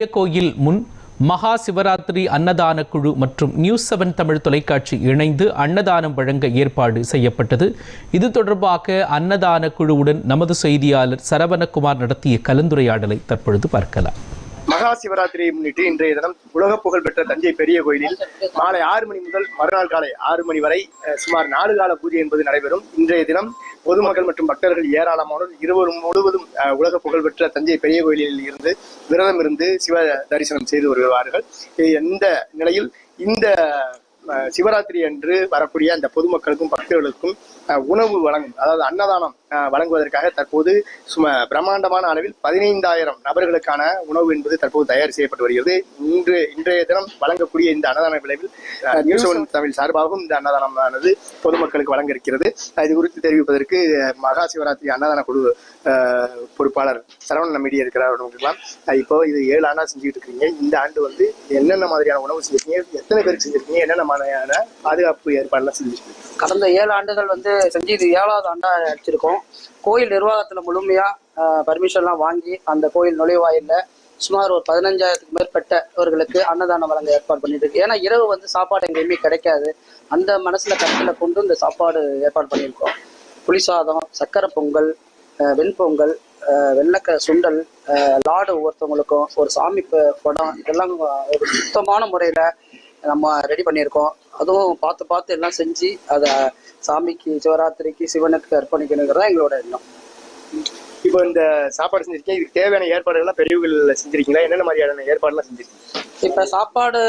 கோயில் முன் மகா சிவராத்திரி அன்னதான குழு மற்றும் நியூஸ்7 தமிழ் தொலைக்காட்சி இணைந்து அன்னதானம் வழங்க ஏற்பாடு செய்யப்பட்டது. இது தொடர்பாக அன்னதான குழுவுடன் நமது செய்தியாளர் சரவணகுமார் நடத்திய கலந்துரையாடலை தற்பொழுது பார்க்கலாம். மகா சிவராத்திரியை முன்னிட்டு இன்றைய தினம் உலக புகழ்பெற்ற தஞ்சை பெரிய கோயிலில் மாலை 6 மணி முதல் மறுநாள் காலை 6 மணி வரை சுமார் 4 கால பூஜை என்பது நடைபெறும். இன்றைய தினம் பொதுமக்கள் மற்றும் பக்தர்கள் ஏராளமானோர் இரவு முழுவதும் உலக புகழ்பெற்ற தஞ்சை பெரிய கோயிலில் இருந்து விரதம் இருந்து சிவ தரிசனம் செய்து வருவார்கள். இந்த நிலையில் இந்த சிவராத்திரி அன்று வரக்கூடிய அந்த பொதுமக்களுக்கும் பக்தர்களுக்கும் உணவு வழங்கும், அதாவது அன்னதானம் வழங்குவதற்காக தற்போது பிரம்மாண்டமான அளவில் 15,000 நபர்களுக்கான உணவு என்பது தற்போது தயார் செய்யப்பட்டு வருகிறது. இன்றைய தினம் வழங்கக்கூடிய இந்த அன்னதான விளைவில் நியூஸ்7 தமிழ் சார்பாகவும் இந்த அன்னதானமானது பொதுமக்களுக்கு வழங்க இருக்கிறது. இது குறித்து தெரிவிப்பதற்கு மகா சிவராத்திரி அன்னதான குழு பொறுப்பாளர் சரவணன் நம்மிடையே இருக்கிறார். இப்போ இது 7 ஆண்டா செஞ்சுட்டு இருக்கீங்க. இந்த ஆண்டு என்னென்ன மாதிரியான உணவு செஞ்சிருக்கீங்க, எத்தனை பேருக்கு செஞ்சிருக்கீங்க, என்னென்ன மாதிரியான பாதுகாப்பு ஏற்பாடுலாம் செஞ்சிருக்கீங்க? கடந்த 7 ஆண்டுகள் செஞ்சு இது 7வது ஆண்டா அடிச்சிருக்கோம். கோயில் நிர்வாகத்துல முழுமையா பர்மிஷன்லாம் வாங்கி அந்த கோயில் நுழைவாயில சுமார் ஒரு 15,000க்கு மேற்பட்டவர்களுக்கு அன்னதானம் வழங்க ஏற்பாடு பண்ணிட்டு இருக்கு. ஏன்னா இரவு சாப்பாடு எங்கேயுமே கிடைக்காது. அந்த மனசுல கருத்துல கொண்டு இந்த சாப்பாடு ஏற்பாடு பண்ணியிருக்கோம். புளி சாதம், சக்கரை பொங்கல், வெண்பொங்கல், வெள்ளக்க சுண்டல், லாடு ஒவ்வொருத்தவங்களுக்கும் ஒரு சாமி படம், இதெல்லாம் ஒரு சுத்தமான முறையில நம்ம ரெடி பண்ணியிருக்கோம். அதுவும் பார்த்து எல்லாம் செஞ்சு அதை சாமிக்கு சிவராத்திரிக்கு சிவனுக்கு அர்ப்பணிக்கணுங்கிறதா எங்களோட எண்ணம். இப்போ இந்த சாப்பாடு செஞ்சிருக்கீங்க, இதுக்கு தேவையான ஏற்பாடுகள்லாம் பெரியவர்கள் செஞ்சிருக்கீங்களா? என்னென்ன மாதிரியான ஏற்பாடுலாம் செஞ்சிருக்கீங்க? இப்போ சாப்பாடு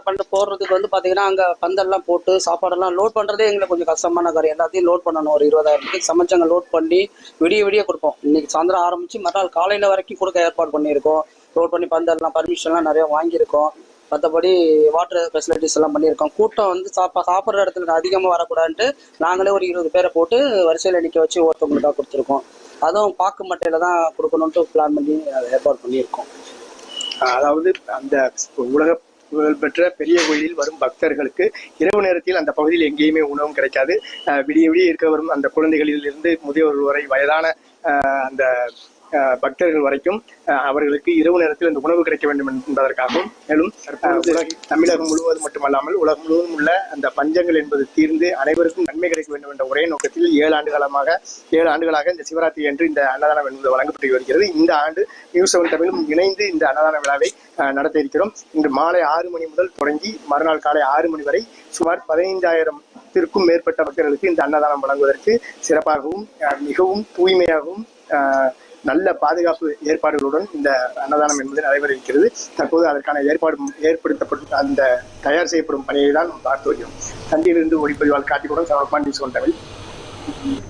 பண்ண போடுறதுக்கு பார்த்தீங்கன்னா அங்கே பந்தல்லாம் போட்டு சாப்பாடெல்லாம் லோட் பண்ணுறதே எங்களுக்கு கொஞ்சம் கஷ்டமான காரியம். எல்லாத்தையும் லோட் பண்ணணும். ஒரு 20,000 சமைச்சங்க லோட் பண்ணி விடிய கொடுப்போம். இன்னைக்கு சாயந்தரம் ஆரம்பிச்சு மறுநாள் காலையில் வரைக்கும் கொடுக்க ஏற்பாடு பண்ணியிருக்கோம். லோட் பண்ணி பந்தல்லாம் பர்மிஷன்லாம் நிறைய வாங்கியிருக்கோம். மற்றபடி வாட்டர் ஃபெசிலிட்டிஸ் எல்லாம் பண்ணியிருக்கோம். கூட்டம் சாப்பிட்ற இடத்துல அதிகமாக வரக்கூடாதுன்ட்டு நாங்களே ஒரு 20 பேரை போட்டு வரிசையில் நிற்க வச்சு ஒருத்தவங்களுக்காக கொடுத்துருக்கோம். அதுவும் பாக்கு மட்டையில தான் கொடுக்கணும்ட்டு பிளான் பண்ணி அதை ஏற்பாடு பண்ணியிருக்கோம். அதாவது அந்த உலக புகழ்பெற்ற பெரிய கோயிலில் வரும் பக்தர்களுக்கு இரவு நேரத்தில் அந்த பகுதியில் எங்கேயுமே உணவும் கிடைக்காது. விடிய இருக்க வரும் அந்த குழந்தைகளில் இருந்து முதியோர்கள் வரை வயதான அந்த பக்தர்கள் வரைக்கும் அவர்களுக்கு இரவு நேரத்தில் இந்த உணவு கிடைக்க வேண்டும் என்பதற்காகவும், மேலும் தமிழகம் முழுவதும் மட்டுமல்லாமல் உலகம் முழுவதும் உள்ள அந்த பஞ்சங்கள் என்பது தீர்ந்து அனைவருக்கும் நன்மை கிடைக்க வேண்டும் என்ற ஒரே நோக்கத்தில் 7 ஆண்டுகளாக இந்த சிவராத்திரி என்று இந்த அன்னதானம் என்பது வழங்கப்பட்டு வருகிறது. இந்த ஆண்டு நியூஸ்7 தமிழும் இணைந்து இந்த அன்னதான விழாவை நடத்த இருக்கிறோம். இன்று மாலை 6 மணி முதல் தொடங்கி மறுநாள் காலை 6 மணி வரை சுமார் 15,000த்திற்கும் மேற்பட்ட பக்தர்களுக்கு இந்த அன்னதானம் வழங்குவதற்கு சிறப்பாகவும் மிகவும் தூய்மையாகவும் நல்ல பாதுகாப்பு ஏற்பாடுகளுடன் இந்த அன்னதானம் என்பது நடைபெற இருக்கிறது. தற்போது அதற்கான ஏற்படுத்தப்படும் அந்த தயார் செய்யப்படும் பணியை தான் பார்த்து வருகிறோம். தஞ்சையிலிருந்து ஒளிப்பதிவாளர் காட்டிக்கூடம் சரவணகுமார், நியூஸ்7 தமிழ்.